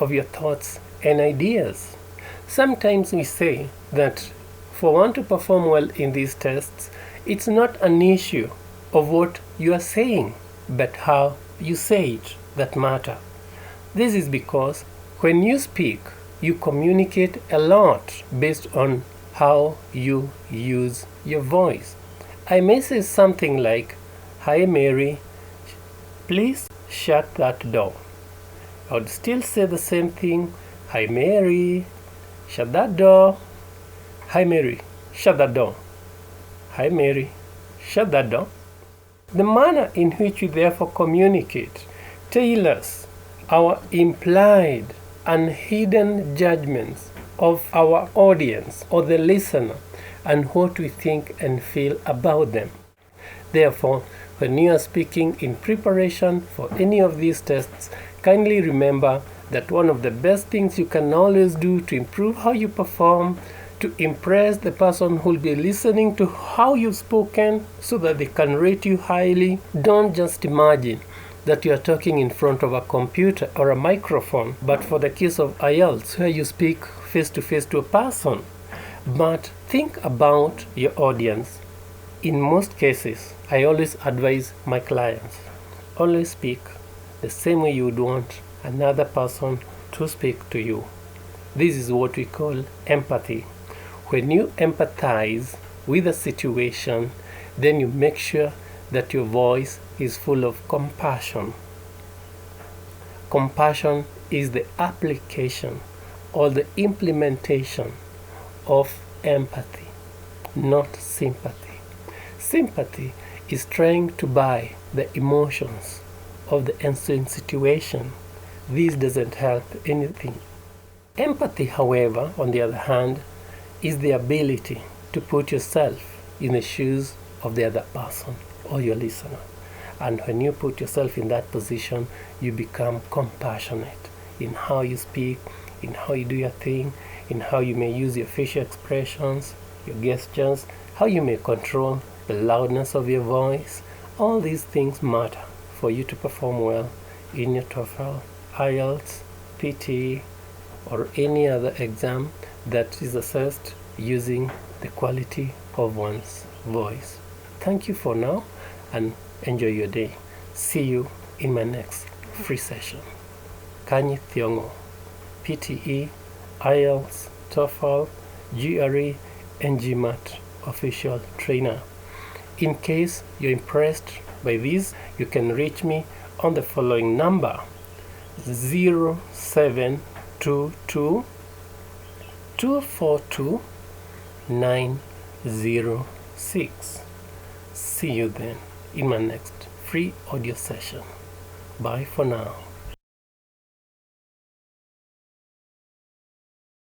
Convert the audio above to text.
of your thoughts and ideas. Sometimes we say that for one to perform well in these tests, it's not an issue of what you are saying, but how you say it that matter. This is because when you speak, you communicate a lot based on how you use your voice. I may say something like, "Hi Mary, please shut that door." I would still say the same thing, "Hi Mary, shut that door." "Hi Mary, shut that door." "Hi Mary, shut that door." The manner in which we therefore communicate tailors our implied and hidden judgments of our audience or the listener and what we think and feel about them. Therefore, when you are speaking in preparation for any of these tests, kindly remember that one of the best things you can always do to improve how you perform, to impress the person who will be listening to how you've spoken so that they can rate you highly, don't just imagine that you are talking in front of a computer or a microphone, but for the case of Ielts, where you speak face to face to a person. But think about your audience. In most cases, I always advise my clients, always speak the same way you would want another person to speak to you. This is what we call empathy. When you empathize with a situation, then you make sure that your voice is full of compassion. Compassion is the application or the implementation of empathy, not sympathy. Sympathy is trying to buy the emotions of the ensuing situation. This doesn't help anything. Empathy, however, on the other hand, is the ability to put yourself in the shoes of the other person or your listener. And when you put yourself in that position, you become compassionate in how you speak, in how you do your thing, in how you may use your facial expressions, your gestures, how you may control the loudness of your voice. All these things matter for you to perform well in your Toefl, Ielts, Pte, or any other exam that is assessed using the quality of one's voice. Thank you for now and enjoy your day. See you in my next free session. Kanyi Thiong'O, Pte, Ielts, Toefl, GRE, and GMAT official trainer. In case you're impressed by this, you can reach me on the following number: 0722 242 906. See you then in my next free audio session. Bye for now.